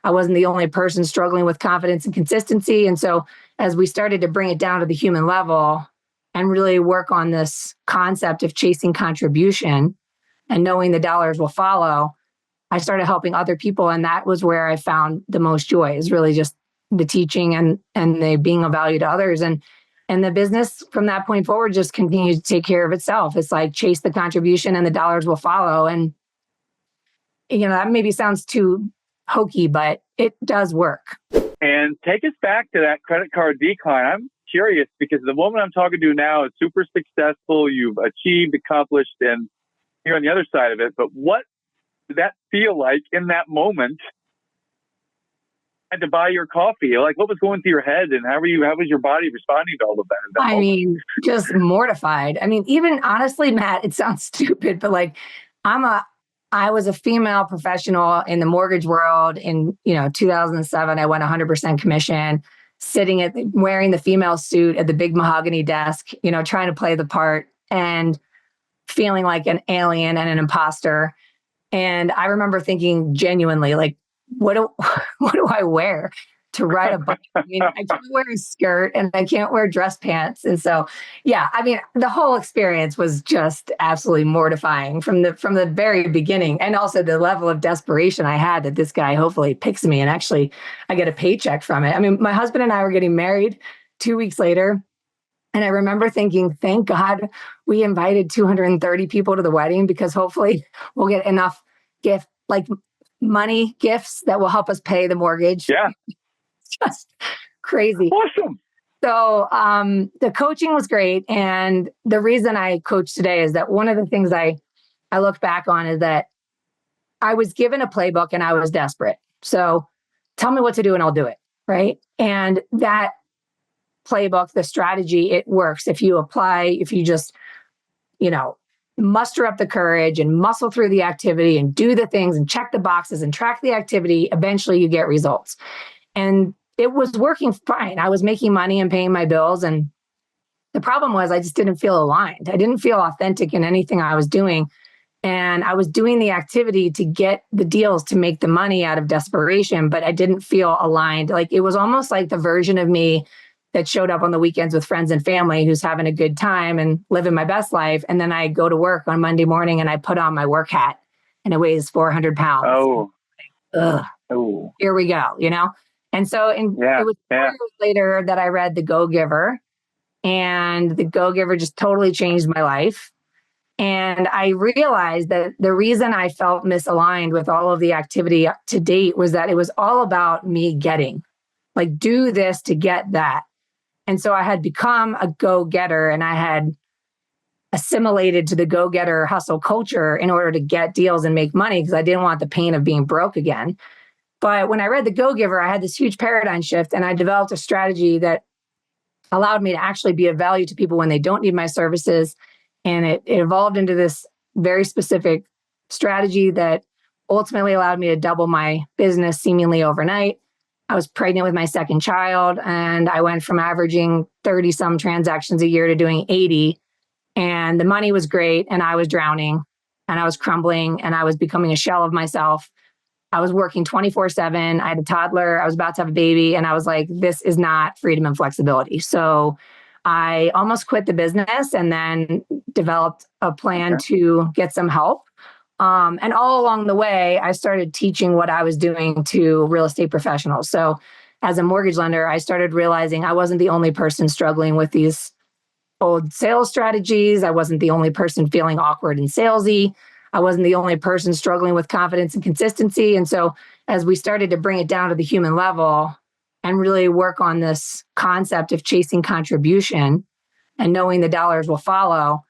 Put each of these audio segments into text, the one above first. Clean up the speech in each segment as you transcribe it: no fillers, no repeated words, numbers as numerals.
I wasn't the only person struggling with confidence and consistency. And so as we started to bring it down to the human level and really work on this concept of chasing contribution and knowing the dollars will follow, I started helping other people. And that was where I found the most joy, is really just the teaching and the being of value to others. And the business from that point forward just continues to take care of itself. It's like chase the contribution and the dollars will follow. And, that maybe sounds too hokey, but it does work. And take us back to that credit card decline. I'm curious because the woman I'm talking to now is super successful. You've achieved, accomplished, and you're on the other side of it. But what did that feel like in that moment? Had to buy your coffee. Like, what was going through your head, and how was your body responding to all of that? I mean, just mortified. I mean, even honestly, Matt, it sounds stupid, but like, I was a female professional in the mortgage world in 2007. I went 100% commission, wearing the female suit at the big mahogany desk, trying to play the part and feeling like an alien and an imposter. And I remember thinking genuinely, like, what do I wear to ride a bike? I mean, I can't wear a skirt and I can't wear dress pants. And so, yeah, I mean, the whole experience was just absolutely mortifying from the very beginning. And also the level of desperation I had that this guy hopefully picks me and actually I get a paycheck from it. I mean, my husband and I were getting married 2 weeks later. And I remember thinking, thank God we invited 230 people to the wedding, because hopefully we'll get enough money gifts that will help us pay the mortgage. Yeah. It's just crazy. Awesome. So the coaching was great. And the reason I coach today is that one of the things I look back on is that I was given a playbook and I was desperate. So tell me what to do and I'll do it. Right. And that playbook, the strategy, it works. If you just, muster up the courage and muscle through the activity and do the things and check the boxes and track the activity, eventually you get results. And it was working fine. I was making money and paying my bills. And the problem was I just didn't feel aligned. I didn't feel authentic in anything I was doing. And I was doing the activity to get the deals, to make the money out of desperation, but I didn't feel aligned. Like, it was almost like the version of me that showed up on the weekends with friends and family who's having a good time and living my best life. And then I go to work on Monday morning and I put on my work hat and it weighs 400 pounds. Oh, ugh. Oh, Here we go, And so it was 4 years later that I read The Go-Giver, and The Go-Giver just totally changed my life. And I realized that the reason I felt misaligned with all of the activity up to date was that it was all about me getting, like, do this to get that. And so I had become a go-getter and I had assimilated to the go-getter hustle culture in order to get deals and make money, because I didn't want the pain of being broke again. But when I read The Go-Giver, I had this huge paradigm shift, and I developed a strategy that allowed me to actually be of value to people when they don't need my services. And it evolved into this very specific strategy that ultimately allowed me to double my business seemingly overnight. I was pregnant with my second child, and I went from averaging 30 some transactions a year to doing 80. And the money was great, and I was drowning, and I was crumbling, and I was becoming a shell of myself. I was working 24/7. I had a toddler. I was about to have a baby, and I was like, this is not freedom and flexibility. So I almost quit the business and then developed a plan to get some help. And all along the way, I started teaching what I was doing to real estate professionals. So as a mortgage lender, I started realizing I wasn't the only person struggling with these old sales strategies. I wasn't the only person feeling awkward and salesy. I wasn't the only person struggling with confidence and consistency. And so as we started to bring it down to the human level and really work on this concept of chasing contribution and knowing the dollars will follow,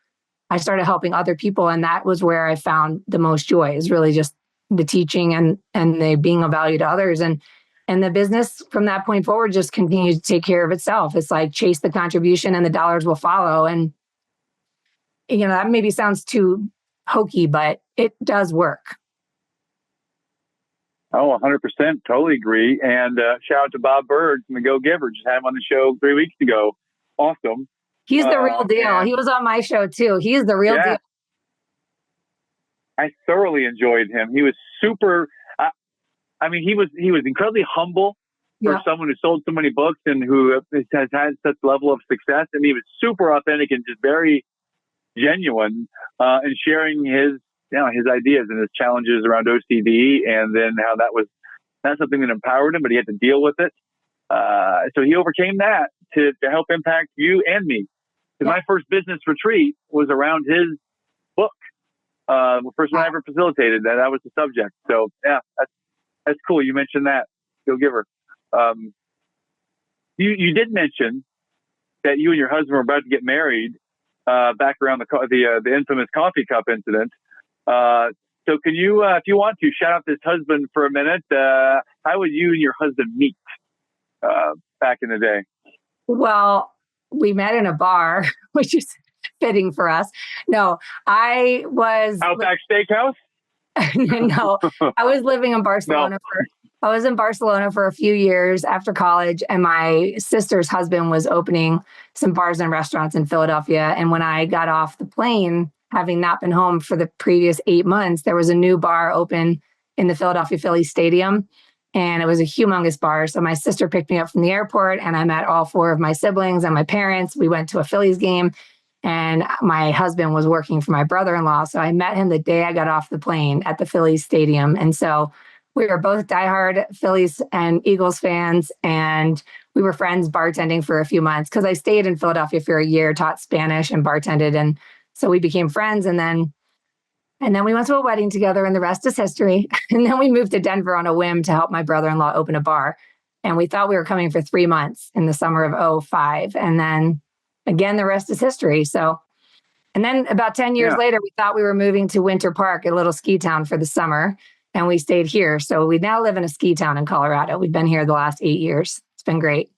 I started helping other people. And that was where I found the most joy, is really just the teaching and the being of value to others. And the business from that point forward just continues to take care of itself. It's like chase the contribution and the dollars will follow. And, that maybe sounds too hokey, but it does work. Oh, 100%. Totally agree. And shout out to Bob Bird from The Go-Giver. Just had him on the show 3 weeks ago. Awesome. He's the real deal. He was on my show too. He's the real deal. I thoroughly enjoyed him. He was super. I mean, he was incredibly humble for someone who sold so many books and who has had such level of success. And he was super authentic and just very genuine in sharing his ideas and his challenges around OCD, and then how that was not something that empowered him, but he had to deal with it. So he overcame that to help impact you and me. Because my first business retreat was around his book. The first one I ever facilitated, that was the subject. So yeah, that's cool. You mentioned that, Go Giver. You did mention that you and your husband were about to get married back around the infamous coffee cup incident. So can you, if you want to, shout out this husband for a minute? How would you and your husband meet back in the day? Well, we met in a bar, which is fitting for us. No, I was Outback Steakhouse. No, I was living in Barcelona. I was in Barcelona for a few years after college, and my sister's husband was opening some bars and restaurants in Philadelphia. And when I got off the plane, having not been home for the previous 8 months, there was a new bar open in the Philadelphia Phillies stadium. And it was a humongous bar. So my sister picked me up from the airport, and I met all 4 of my siblings and my parents. We went to a Phillies game, and my husband was working for my brother-in-law. So I met him the day I got off the plane at the Phillies stadium. And so we were both diehard Phillies and Eagles fans, and we were friends bartending for a few months because I stayed in Philadelphia for a year, taught Spanish and bartended. And so we became friends. And then we went to a wedding together, and the rest is history. And then we moved to Denver on a whim to help my brother-in-law open a bar. And we thought we were coming for 3 months in the summer of 2005. And then again, the rest is history. And then about 10 years later, we thought we were moving to Winter Park, a little ski town, for the summer. And we stayed here. So we now live in a ski town in Colorado. We've been here the last 8 years. It's been great.